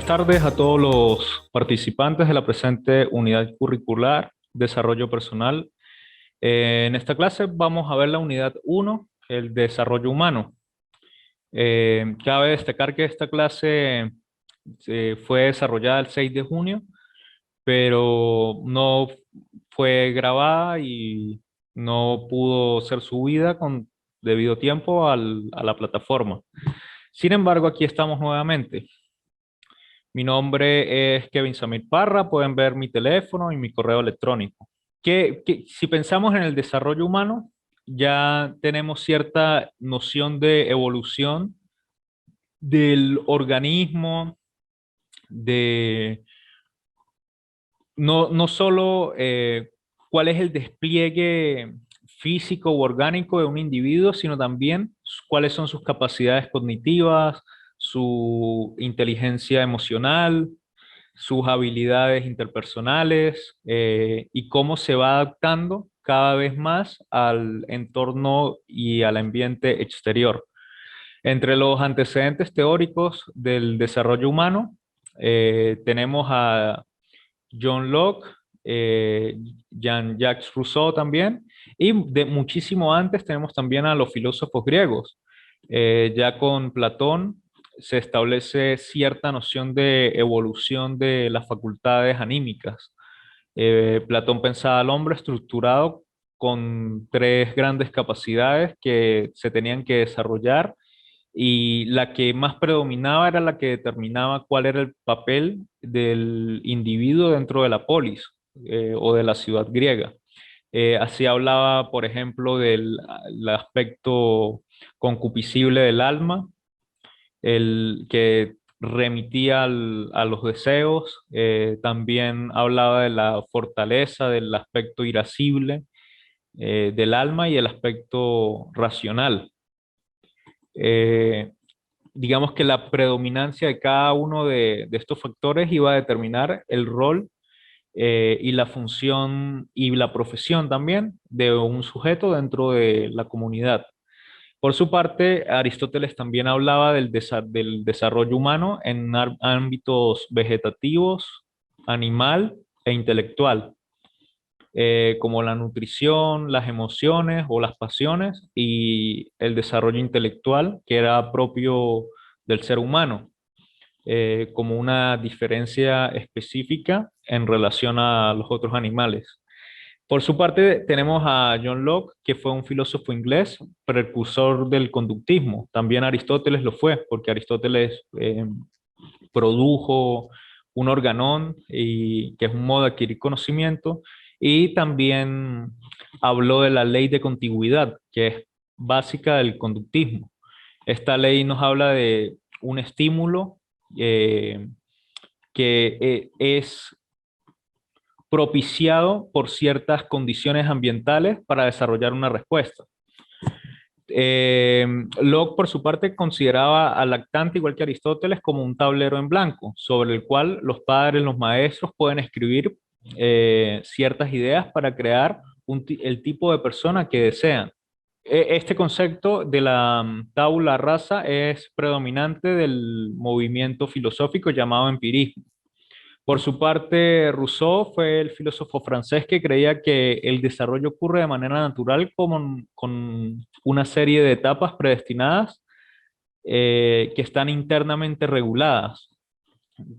Buenas tardes a todos los participantes de la presente unidad curricular Desarrollo Personal. En esta clase vamos a ver la unidad 1, el desarrollo humano. Cabe destacar que esta clase fue desarrollada el 6 de junio, pero no fue grabada y no pudo ser subida con debido tiempo a la plataforma. Sin embargo, aquí estamos nuevamente. Mi nombre es Kevin Samir Parra, pueden ver mi teléfono y mi correo electrónico. Si pensamos en el desarrollo humano, ya tenemos cierta noción de evolución del organismo, de no solo cuál es el despliegue físico u orgánico de un individuo, sino también cuáles son sus capacidades cognitivas, su inteligencia emocional, sus habilidades interpersonales y cómo se va adaptando cada vez más al entorno y al ambiente exterior. Entre los antecedentes teóricos del desarrollo humano, tenemos a John Locke, Jean-Jacques Rousseau también, y de muchísimo antes tenemos también a los filósofos griegos. Ya con Platón se establece cierta noción de evolución de las facultades anímicas. Platón pensaba al hombre estructurado con tres grandes capacidades que se tenían que desarrollar y la que más predominaba era la que determinaba cuál era el papel del individuo dentro de la polis o de la ciudad griega. Así hablaba, por ejemplo, el aspecto concupiscible del alma, el que remitía a los deseos, también hablaba de la fortaleza, del aspecto irascible del alma y el aspecto racional. Eh, digamos que la predominancia de cada uno de estos factores iba a determinar el rol y la función y la profesión también de un sujeto dentro de la comunidad. Por su parte, Aristóteles también hablaba del desarrollo humano en ámbitos vegetativos, animal e intelectual, como la nutrición, las emociones o las pasiones y el desarrollo intelectual que era propio del ser humano, como una diferencia específica en relación a los otros animales. Por su parte, tenemos a John Locke, que fue un filósofo inglés, precursor del conductismo. También Aristóteles lo fue, porque Aristóteles produjo un organón, que es un modo de adquirir conocimiento, y también habló de la ley de contigüidad, que es básica del conductismo. Esta ley nos habla de un estímulo eh, que es propiciado por ciertas condiciones ambientales para desarrollar una respuesta. Locke, por su parte, consideraba al lactante, igual que Aristóteles, como un tablero en blanco, sobre el cual los padres, los maestros pueden escribir ciertas ideas para crear el tipo de persona que desean. Este concepto de la tabula rasa es predominante del movimiento filosófico llamado empirismo. Por su parte, Rousseau fue el filósofo francés que creía que el desarrollo ocurre de manera natural con una serie de etapas predestinadas que están internamente reguladas.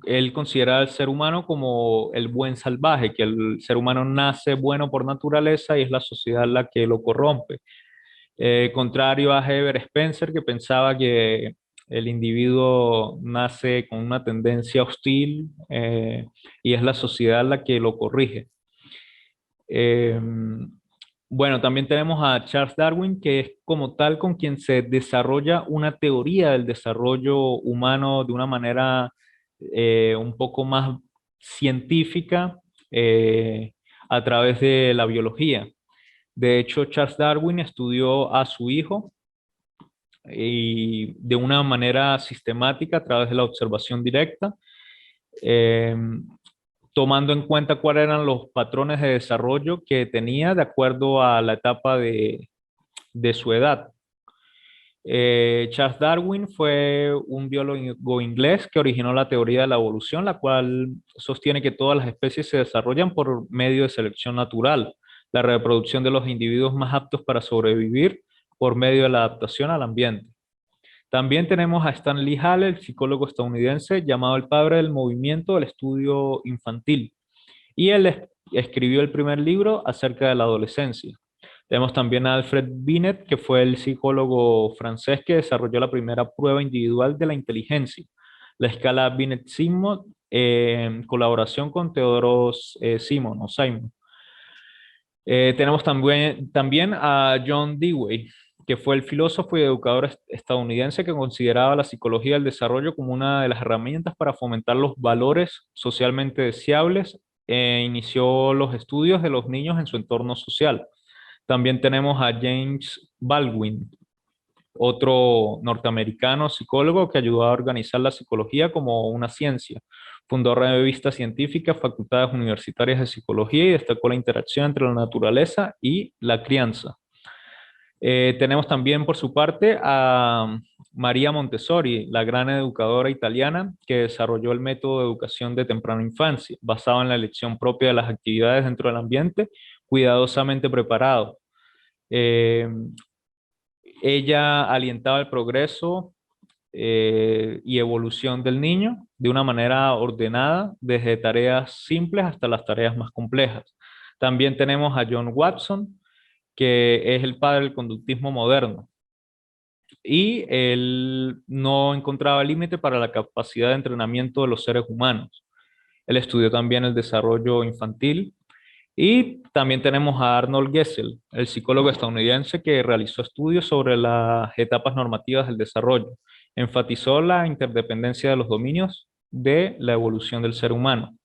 Él considera al ser humano como el buen salvaje, que el ser humano nace bueno por naturaleza y es la sociedad la que lo corrompe. Contrario a Heber Spencer, que pensaba que el individuo nace con una tendencia hostil y es la sociedad la que lo corrige. Eh, bueno, también tenemos a Charles Darwin, que es como tal con quien se desarrolla una teoría del desarrollo humano de una manera un poco más científica a través de la biología. De hecho, Charles Darwin estudió a su hijo y de una manera sistemática a través de la observación directa, eh, tomando en cuenta cuáles eran los patrones de desarrollo que tenía de acuerdo a la etapa de su edad. Charles Darwin fue un biólogo inglés que originó la teoría de la evolución, la cual sostiene que todas las especies se desarrollan por medio de selección natural, la reproducción de los individuos más aptos para sobrevivir por medio de la adaptación al ambiente. También tenemos a Stanley Hall, el psicólogo estadounidense, llamado el padre del movimiento del estudio infantil. Y él escribió el primer libro acerca de la adolescencia. Tenemos también a Alfred Binet, que fue el psicólogo francés que desarrolló la primera prueba individual de la inteligencia, la escala Binet-Simon, en colaboración con Teodoro Simon o Simon. Tenemos también a John Dewey, que fue el filósofo y educador estadounidense que consideraba la psicología del desarrollo como una de las herramientas para fomentar los valores socialmente deseables e inició los estudios de los niños en su entorno social. También tenemos a James Baldwin, otro norteamericano psicólogo que ayudó a organizar la psicología como una ciencia. Fundó revistas científicas, facultades universitarias de psicología y destacó la interacción entre la naturaleza y la crianza. Tenemos también por su parte a María Montessori, la gran educadora italiana que desarrolló el método de educación de temprana infancia, basado en la elección propia de las actividades dentro del ambiente, cuidadosamente preparado. Eh, Ella alientaba el progreso y evolución del niño de una manera ordenada, desde tareas simples hasta las tareas más complejas. También tenemos a John Watson, que es el padre del conductismo moderno. Y él no encontraba límite para la capacidad de entrenamiento de los seres humanos. Él estudió también el desarrollo infantil. Y también tenemos a Arnold Gessel, el psicólogo estadounidense que realizó estudios sobre las etapas normativas del desarrollo. Enfatizó la interdependencia de los dominios de la evolución del ser humano.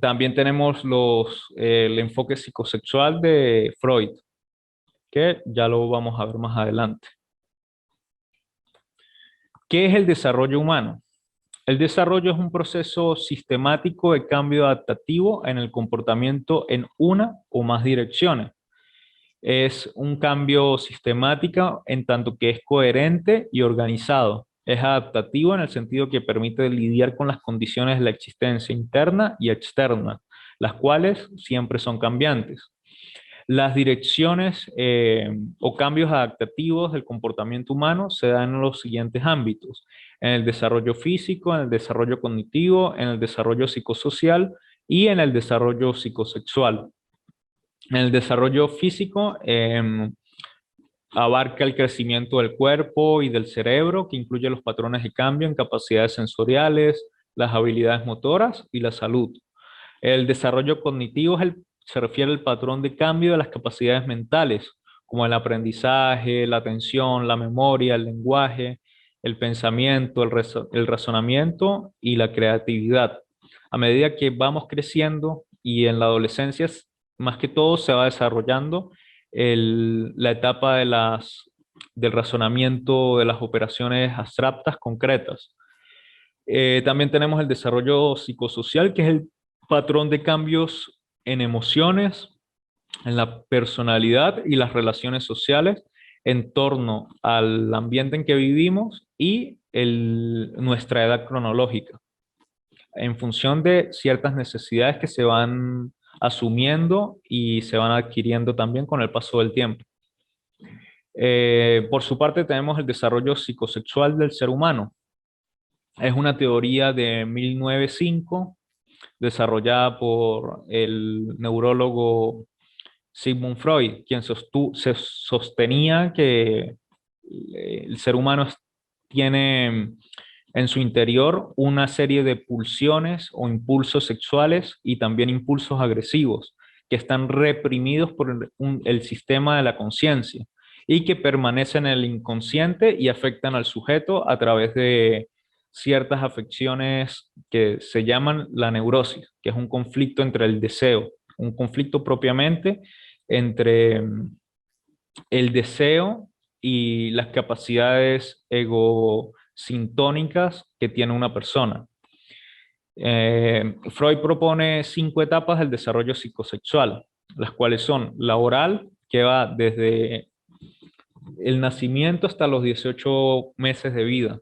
También tenemos el enfoque psicosexual de Freud, que ya lo vamos a ver más adelante. ¿Qué es el desarrollo humano? El desarrollo es un proceso sistemático de cambio adaptativo en el comportamiento en una o más direcciones. Es un cambio sistemático en tanto que es coherente y organizado. Es adaptativo en el sentido que permite lidiar con las condiciones de la existencia interna y externa, las cuales siempre son cambiantes. Las direcciones o cambios adaptativos del comportamiento humano se dan en los siguientes ámbitos: en el desarrollo físico, en el desarrollo cognitivo, en el desarrollo psicosocial y en el desarrollo psicosexual. En el desarrollo físico abarca el crecimiento del cuerpo y del cerebro, que incluye los patrones de cambio en capacidades sensoriales, las habilidades motoras y la salud. El desarrollo cognitivo se refiere al patrón de cambio de las capacidades mentales, como el aprendizaje, la atención, la memoria, el lenguaje, el pensamiento, el razonamiento y la creatividad. A medida que vamos creciendo y en la adolescencia, más que todo se va desarrollando la etapa del razonamiento de las operaciones abstractas concretas. También tenemos el desarrollo psicosocial, que es el patrón de cambios en emociones, en la personalidad y las relaciones sociales en torno al ambiente en que vivimos y nuestra edad cronológica, en función de ciertas necesidades que se van asumiendo y se van adquiriendo también con el paso del tiempo. Por su parte, tenemos el desarrollo psicosexual del ser humano. Es una teoría de 1905 desarrollada por el neurólogo Sigmund Freud, quien se sostenía que el ser humano tiene en su interior una serie de pulsiones o impulsos sexuales y también impulsos agresivos que están reprimidos por el sistema de la conciencia y que permanecen en el inconsciente y afectan al sujeto a través de ciertas afecciones que se llaman la neurosis, que es un conflicto entre el deseo, un conflicto propiamente entre el deseo y las capacidades egosintónicas que tiene una persona. Freud propone 5 etapas del desarrollo psicosexual, las cuales son la oral, que va desde el nacimiento hasta los 18 meses de vida.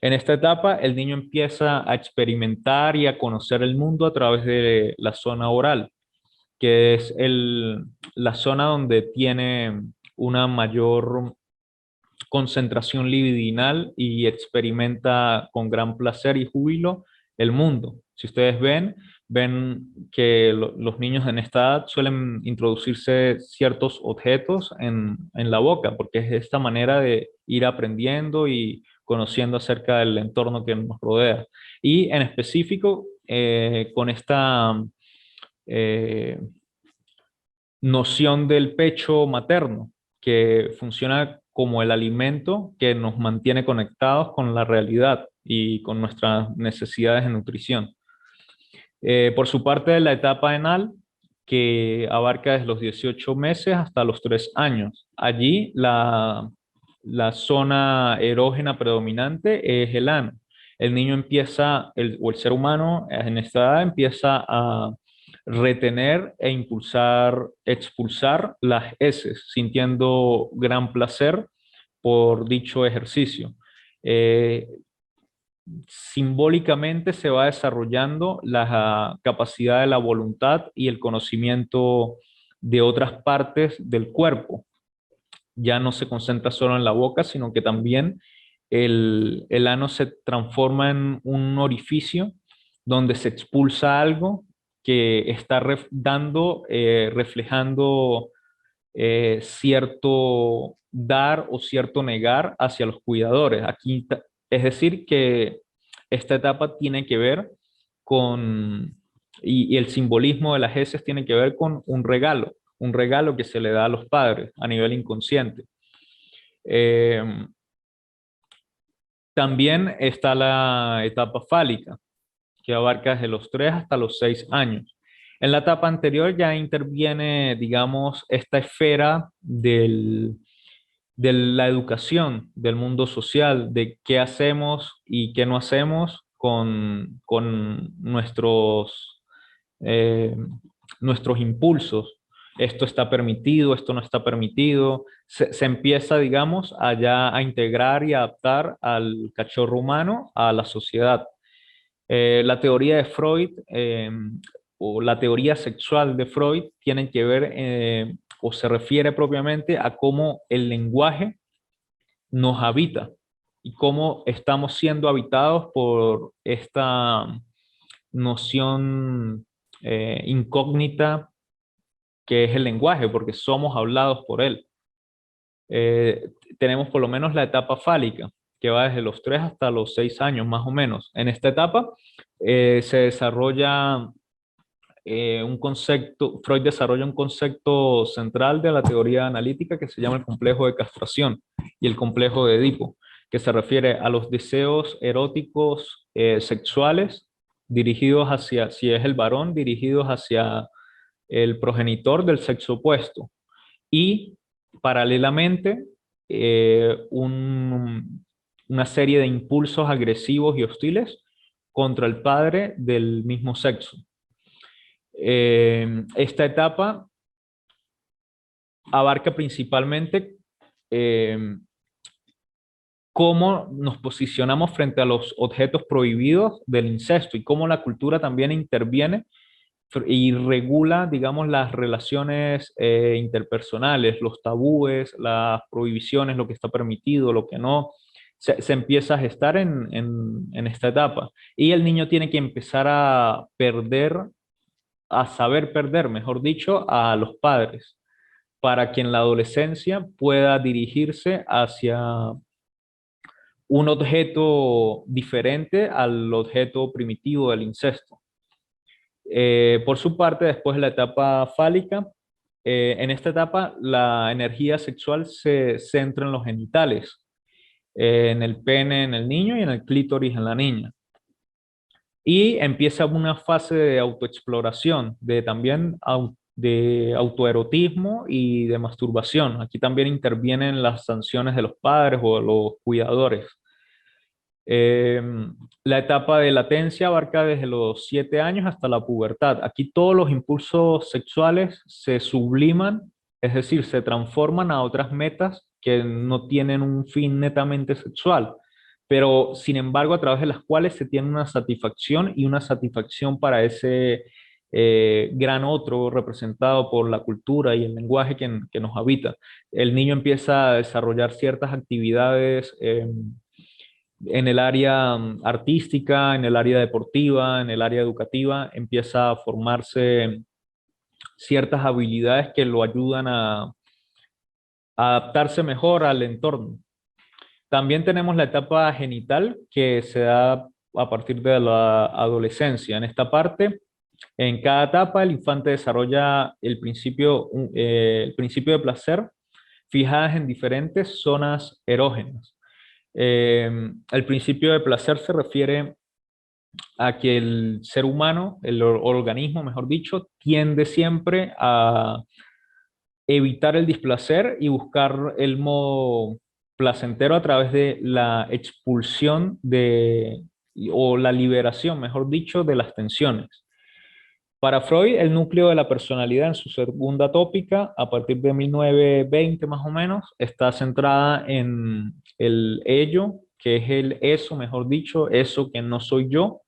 En esta etapa, el niño empieza a experimentar y a conocer el mundo a través de la zona oral, que es la zona donde tiene una mayor concentración libidinal y experimenta con gran placer y júbilo el mundo. Si ustedes ven que los niños en esta edad suelen introducirse ciertos objetos en la boca, porque es esta manera de ir aprendiendo y conociendo acerca del entorno que nos rodea. Y en específico, con esta eh, noción del pecho materno, que funciona como el alimento que nos mantiene conectados con la realidad y con nuestras necesidades de nutrición. Por su parte, la etapa anal, que abarca desde los 18 meses hasta los 3 años. Allí la zona erógena predominante es el ano. El niño empieza, o el ser humano en esta edad empieza a retener e impulsar, expulsar las heces, sintiendo gran placer por dicho ejercicio. Eh, Simbólicamente se va desarrollando la capacidad de la voluntad y el conocimiento de otras partes del cuerpo. Ya no se concentra solo en la boca, sino que también el ano se transforma en un orificio donde se expulsa algo que está reflejando cierto dar o cierto negar hacia los cuidadores. Es decir, que esta etapa tiene que ver con, y el simbolismo de las heces tiene que ver con un regalo que se le da a los padres a nivel inconsciente. Eh, También está la etapa fálica, que abarca desde los 3 hasta los 6 años. En la etapa anterior ya interviene, digamos, esta esfera de la educación, del mundo social, de qué hacemos y qué no hacemos con eh, nuestros impulsos. Esto está permitido, esto no está permitido. Se empieza, digamos, allá a integrar y adaptar al cachorro humano a la sociedad. La teoría de Freud o la teoría sexual de Freud tienen que ver o se refiere propiamente a cómo el lenguaje nos habita y cómo estamos siendo habitados por esta noción incógnita que es el lenguaje, porque somos hablados por él. Tenemos por lo menos la etapa fálica, que va desde los 3 hasta los 6 años más o menos. En esta etapa se desarrolla un concepto, Freud desarrolla un concepto central de la teoría analítica que se llama el complejo de castración y el complejo de Edipo, que se refiere a los deseos eróticos sexuales dirigidos hacia, si es el varón, dirigidos hacia el progenitor del sexo opuesto y paralelamente una serie de impulsos agresivos y hostiles contra el padre del mismo sexo. Esta etapa abarca principalmente cómo nos posicionamos frente a los objetos prohibidos del incesto y cómo la cultura también interviene y regula, digamos, las relaciones interpersonales, los tabúes, las prohibiciones, lo que está permitido, lo que no. Se empieza a gestar en esta etapa. Y el niño tiene que empezar a perder, a saber perder, mejor dicho, a los padres, para que en la adolescencia pueda dirigirse hacia un objeto diferente al objeto primitivo del incesto. Por su parte, después de la etapa fálica, en esta etapa la energía sexual se centra en los genitales, en el pene en el niño y en el clítoris en la niña. Y empieza una fase de autoexploración, de también de autoerotismo y de masturbación. Aquí también intervienen las sanciones de los padres o de los cuidadores. Eh, la etapa de latencia abarca desde los 7 años hasta la pubertad. Aquí todos los impulsos sexuales se subliman, es decir, se transforman a otras metas que no tienen un fin netamente sexual, pero sin embargo a través de las cuales se tiene una satisfacción y una satisfacción para ese gran otro representado por la cultura y el lenguaje que nos habita. El niño empieza a desarrollar ciertas actividades en el área artística, en el área deportiva, en el área educativa, empieza a formarse ciertas habilidades que lo ayudan a adaptarse mejor al entorno. También tenemos la etapa genital que se da a partir de la adolescencia. En esta parte, en cada etapa, el infante desarrolla el principio de placer fijadas en diferentes zonas erógenas. El principio de placer se refiere a que el ser humano, el organismo, mejor dicho, tiende siempre a evitar el displacer y buscar el modo placentero a través de la expulsión o la liberación, mejor dicho, de las tensiones. Para Freud, el núcleo de la personalidad en su segunda tópica, a partir de 1920 más o menos, está centrada en el ello, que es el eso, mejor dicho, eso que no soy yo,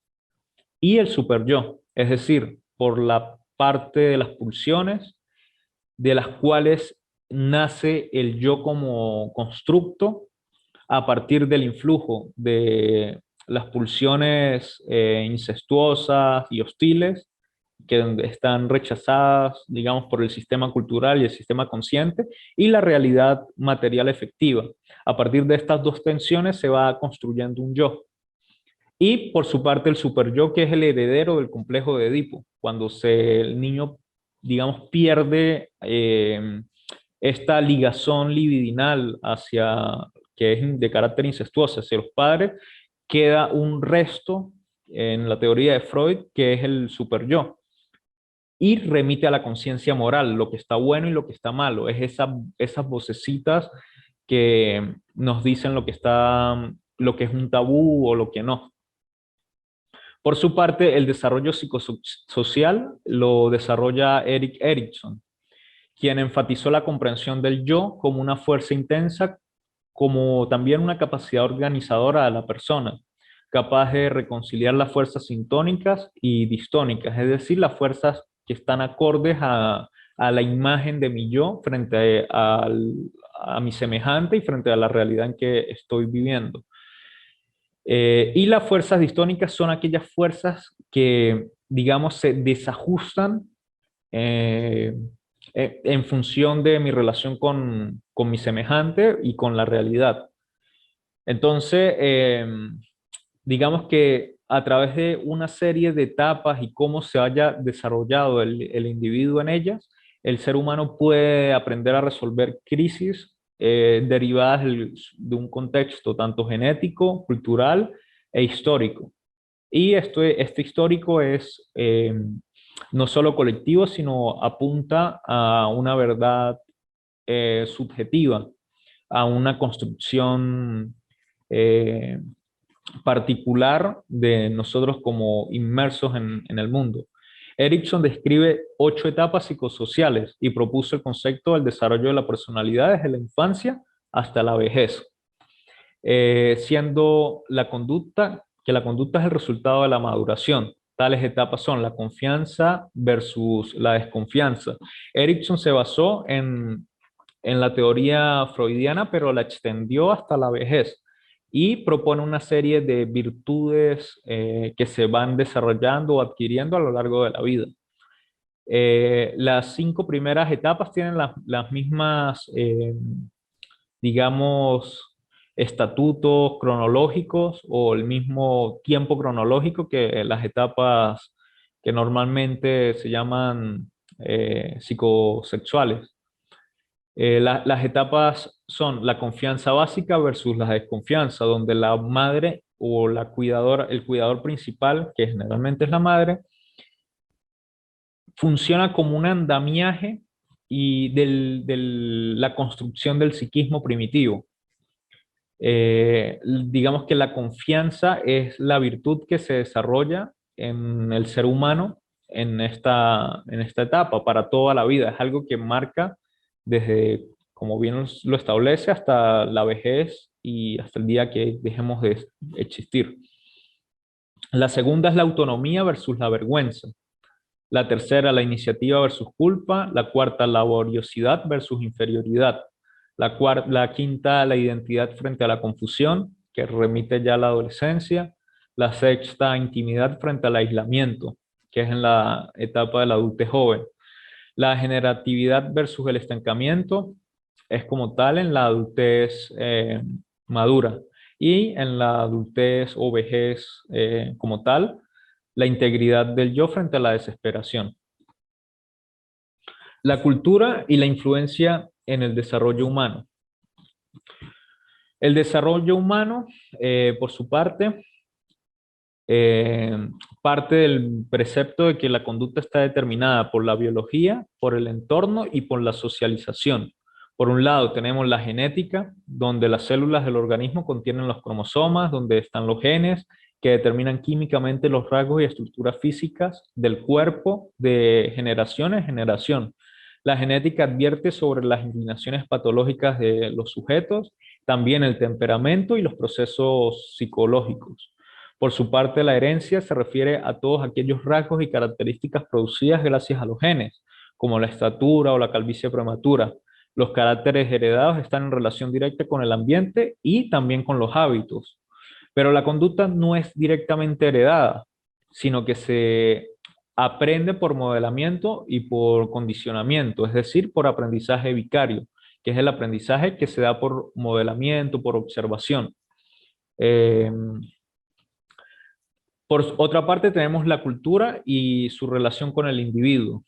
y el superyo, es decir, por la parte de las pulsiones, de las cuales nace el yo como constructo a partir del influjo de las pulsiones incestuosas y hostiles que están rechazadas, digamos, por el sistema cultural y el sistema consciente, y la realidad material efectiva. A partir de estas dos tensiones se va construyendo un yo. Y por su parte el superyo, que es el heredero del complejo de Edipo, cuando el niño, digamos, pierde esta ligazón libidinal que es de carácter incestuoso hacia los padres, queda un resto en la teoría de Freud, que es el superyo, y remite a la conciencia moral, lo que está bueno y lo que está malo, es esas vocecitas que nos dicen lo que es un tabú o lo que no. Por su parte, el desarrollo psicosocial lo desarrolla Erik Erikson, quien enfatizó la comprensión del yo como una fuerza intensa, como también una capacidad organizadora de la persona, capaz de reconciliar las fuerzas sintónicas y distónicas, es decir, las fuerzas que están acordes a la imagen de mi yo frente a mi semejante y frente a la realidad en que estoy viviendo. Y las fuerzas distónicas son aquellas fuerzas que, digamos, se desajustan eh, en función de mi relación con mi semejante y con la realidad. Entonces, digamos que a través de una serie de etapas y cómo se haya desarrollado el individuo en ellas, el ser humano puede aprender a resolver crisis derivadas de un contexto tanto genético, cultural e histórico. Y este histórico es no solo colectivo, sino apunta a una verdad subjetiva, a una construcción eh, particular de nosotros como inmersos en el mundo. Erickson describe 8 etapas psicosociales y propuso el concepto del desarrollo de la personalidad desde la infancia hasta la vejez, siendo que la conducta es el resultado de la maduración. Tales etapas son la confianza versus la desconfianza. Erickson se basó en la teoría freudiana, pero la extendió hasta la vejez y propone una serie de virtudes que se van desarrollando o adquiriendo a lo largo de la vida. Las 5 primeras etapas tienen las mismas, digamos, estatutos cronológicos o el mismo tiempo cronológico que las etapas que normalmente se llaman psicosexuales. Las etapas son la confianza básica versus la desconfianza, donde la madre o la cuidadora, el cuidador principal, que generalmente es la madre, funciona como un andamiaje y la construcción del psiquismo primitivo. Digamos que la confianza es la virtud que se desarrolla en el ser humano en esta etapa, para toda la vida. Es algo que marca desde como bien lo establece, hasta la vejez y hasta el día que dejemos de existir. La segunda es la autonomía versus la vergüenza. La tercera, la iniciativa versus culpa. La cuarta, laboriosidad versus inferioridad. La quinta, la identidad frente a la confusión, que remite ya a la adolescencia. La sexta, intimidad frente al aislamiento, que es en la etapa de la adultez joven. La generatividad versus el estancamiento es como tal en la adultez madura. Y en la adultez o vejez como tal, la integridad del yo frente a la desesperación. La cultura y la influencia en el desarrollo humano. El desarrollo humano, por su parte, eh, parte del precepto de que la conducta está determinada por la biología, por el entorno y por la socialización. Por un lado tenemos la genética, donde las células del organismo contienen los cromosomas, donde están los genes que determinan químicamente los rasgos y estructuras físicas del cuerpo de generación en generación. La genética advierte sobre las inclinaciones patológicas de los sujetos, también el temperamento y los procesos psicológicos. Por su parte, la herencia se refiere a todos aquellos rasgos y características producidas gracias a los genes, como la estatura o la calvicie prematura. Los caracteres heredados están en relación directa con el ambiente y también con los hábitos. Pero la conducta no es directamente heredada, sino que se aprende por modelamiento y por condicionamiento, es decir, por aprendizaje vicario, que es el aprendizaje que se da por modelamiento, por observación. Eh, por otra parte, tenemos la cultura y su relación con el individuo.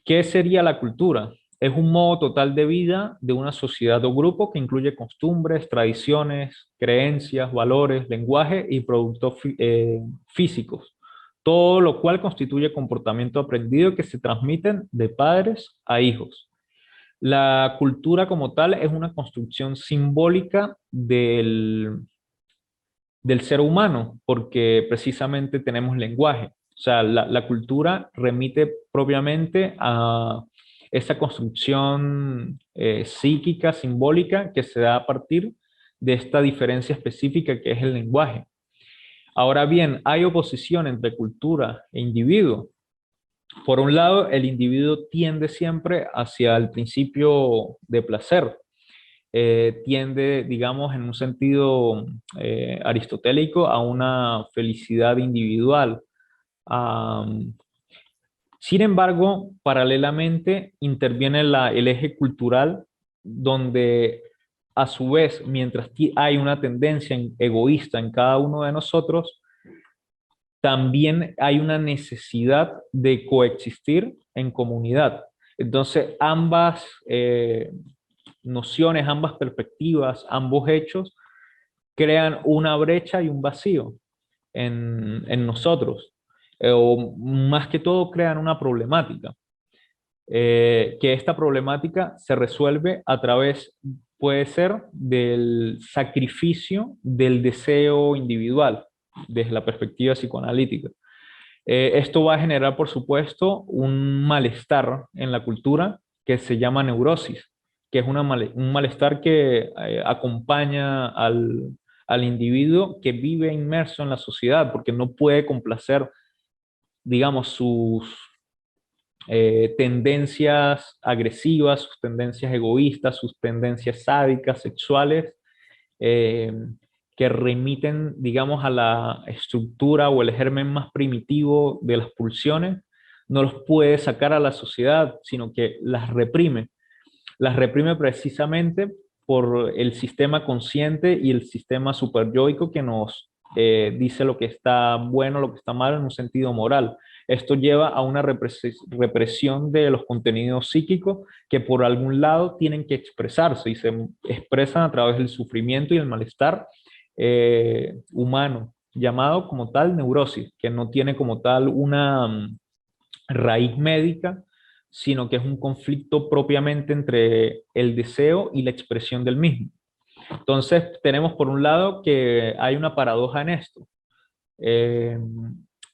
¿Qué sería la cultura? Es un modo total de vida de una sociedad o grupo que incluye costumbres, tradiciones, creencias, valores, lenguaje y productos físicos, todo lo cual constituye comportamiento aprendido que se transmiten de padres a hijos. La cultura como tal es una construcción simbólica del ser humano, porque precisamente tenemos lenguaje. O sea, la cultura remite propiamente a esa construcción psíquica, simbólica, que se da a partir de esta diferencia específica que es el lenguaje. Ahora bien, hay oposición entre cultura e individuo. Por un lado, el individuo tiende siempre hacia el principio de placer, tiende, digamos, en un sentido aristotélico a una felicidad individual. Um, Sin embargo, paralelamente interviene el eje cultural donde a su vez, mientras hay una tendencia egoísta en cada uno de nosotros, también hay una necesidad de coexistir en comunidad. Entonces, ambas nociones, ambas perspectivas, ambos hechos crean una brecha y un vacío en nosotros, o más que todo crean una problemática, que esta problemática se resuelve a través, puede ser, del sacrificio del deseo individual, desde la perspectiva psicoanalítica. Esto va a generar, por supuesto, un malestar en la cultura que se llama neurosis, que es un malestar que acompaña al individuo que vive inmerso en la sociedad, porque no puede complacer, digamos, sus tendencias agresivas, sus tendencias egoístas, sus tendencias sádicas, sexuales, eh, que remiten, digamos, a la estructura o el germen más primitivo de las pulsiones, no los puede sacar a la sociedad, sino que las reprime. Las reprime precisamente por el sistema consciente y el sistema superyoico que nos dice lo que está bueno, lo que está malo en un sentido moral. Esto lleva a una represión de los contenidos psíquicos que por algún lado tienen que expresarse y se expresan a través del sufrimiento y el malestar humano, llamado como tal neurosis, que no tiene como tal una raíz médica, sino que es un conflicto propiamente entre el deseo y la expresión del mismo. Entonces, tenemos por un lado que hay una paradoja en esto, eh,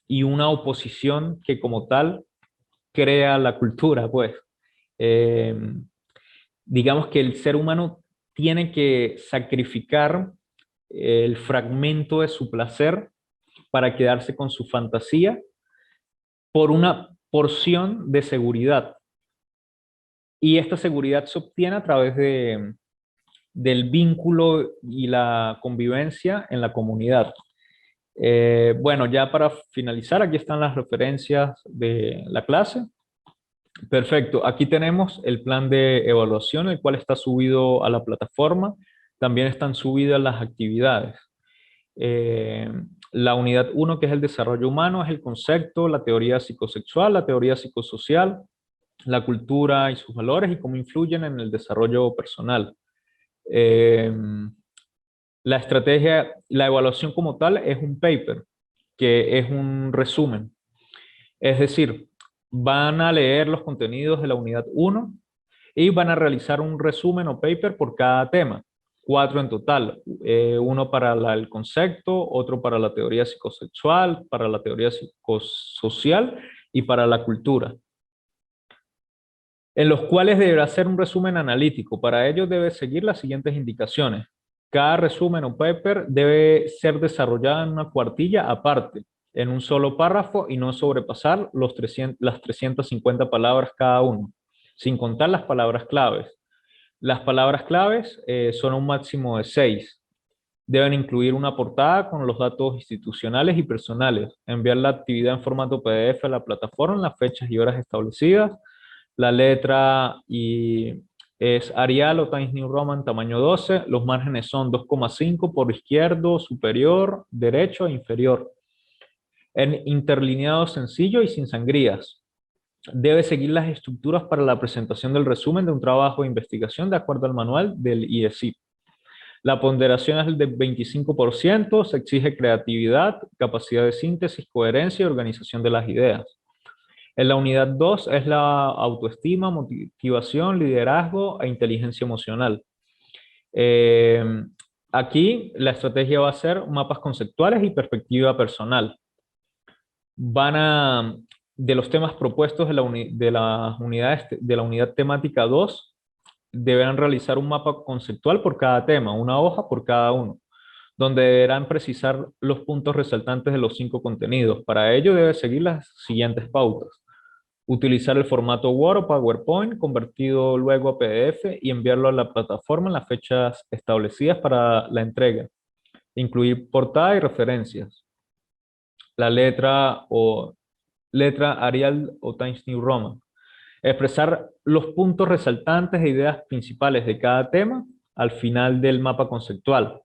y una oposición que como tal crea la cultura, pues. Eh, digamos que el ser humano tiene que sacrificar el fragmento de su placer para quedarse con su fantasía por una porción de seguridad. Y esta seguridad se obtiene a través del vínculo y la convivencia en la comunidad. Bueno, ya para finalizar, aquí están las referencias de la clase. Perfecto, aquí tenemos el plan de evaluación, el cual está subido a la plataforma. También están subidas las actividades. Eh, la unidad 1, que es el desarrollo humano, es el concepto, la teoría psicosexual, la teoría psicosocial, la cultura y sus valores y cómo influyen en el desarrollo personal. Eh, la estrategia, la evaluación como tal es un paper, que es un resumen. Es decir, van a leer los contenidos de la unidad 1 y van a realizar un resumen o paper por cada tema. 4 en total, uno para el concepto, otro para la teoría psicosexual, para la teoría psicosocial y para la cultura, en los cuales deberá hacer un resumen analítico. Para ello debe seguir las siguientes indicaciones. Cada resumen o paper debe ser desarrollado en una cuartilla aparte, en un solo párrafo y no sobrepasar las 350 palabras cada uno, sin contar las palabras claves. Las palabras claves son un máximo de 6. Deben incluir una portada con los datos institucionales y personales, enviar la actividad en formato PDF a la plataforma en las fechas y horas establecidas. La letra es Arial o Times New Roman tamaño 12. Los márgenes son 2,5 por izquierdo, superior, derecho e inferior. En interlineado sencillo y sin sangrías. Debe seguir las estructuras para la presentación del resumen de un trabajo de investigación de acuerdo al manual del IESIP. La ponderación es del 25%, se exige creatividad, capacidad de síntesis, coherencia y organización de las ideas. En la unidad 2 es la autoestima, motivación, liderazgo e inteligencia emocional. Eh, Aquí la estrategia va a ser mapas conceptuales y perspectiva personal. De los temas propuestos de las unidades de la unidad temática 2, deberán realizar un mapa conceptual por cada tema, una hoja por cada uno, donde deberán precisar los puntos resaltantes de los 5 contenidos. Para ello debe seguir las siguientes pautas. Utilizar el formato Word o PowerPoint, convertido luego a PDF y enviarlo a la plataforma en las fechas establecidas para la entrega. Incluir portada y referencias. La letra Arial o Times New Roman. Expresar los puntos resaltantes e ideas principales de cada tema al final del mapa conceptual.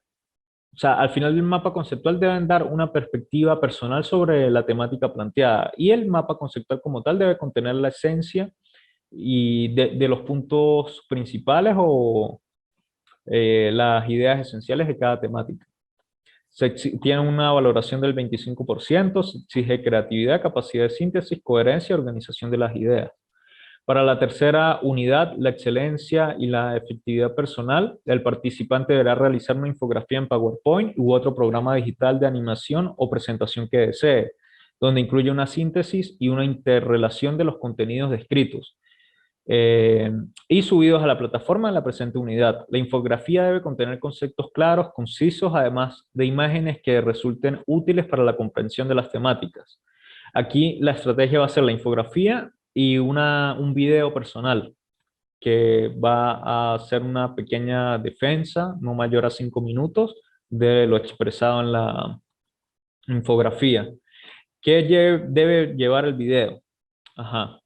O sea, al final del mapa conceptual deben dar una perspectiva personal sobre la temática planteada y el mapa conceptual como tal debe contener la esencia y de los puntos principales o las ideas esenciales de cada temática. Tiene una valoración del 25%, se exige creatividad, capacidad de síntesis, coherencia y organización de las ideas. Para la tercera unidad, la excelencia y la efectividad personal, el participante deberá realizar una infografía en PowerPoint u otro programa digital de animación o presentación que desee, donde incluye una síntesis y una interrelación de los contenidos descritos y subidos a la plataforma en la presente unidad. La infografía debe contener conceptos claros, concisos, además de imágenes que resulten útiles para la comprensión de las temáticas. Aquí la estrategia va a ser la infografía y un video personal que va a hacer una pequeña defensa, no mayor a 5 minutos, de lo expresado en la infografía. ¿Qué debe llevar el video? Ajá.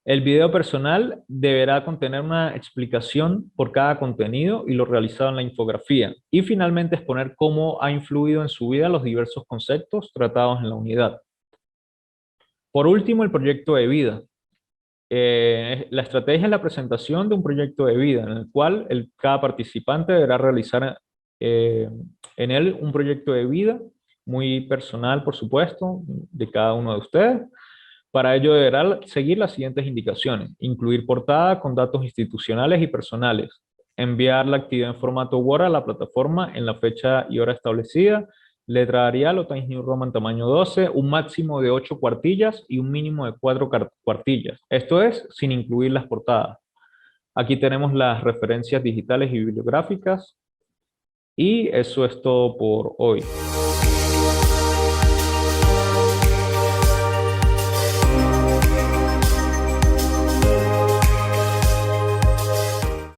El video personal deberá contener una explicación por cada contenido y lo realizado en la infografía. Y finalmente exponer cómo ha influido en su vida los diversos conceptos tratados en la unidad. Por último, el proyecto de vida. La estrategia es la presentación de un proyecto de vida en el cual cada participante deberá realizar en él un proyecto de vida muy personal, por supuesto, de cada uno de ustedes. Para ello deberá seguir las siguientes indicaciones: incluir portada con datos institucionales y personales, enviar la actividad en formato Word a la plataforma en la fecha y hora establecida, letra Arial o Times New Roman tamaño 12, un máximo de 8 cuartillas y un mínimo de 4 cuartillas. Esto es sin incluir las portadas. Aquí tenemos las referencias digitales y bibliográficas. Y eso es todo por hoy.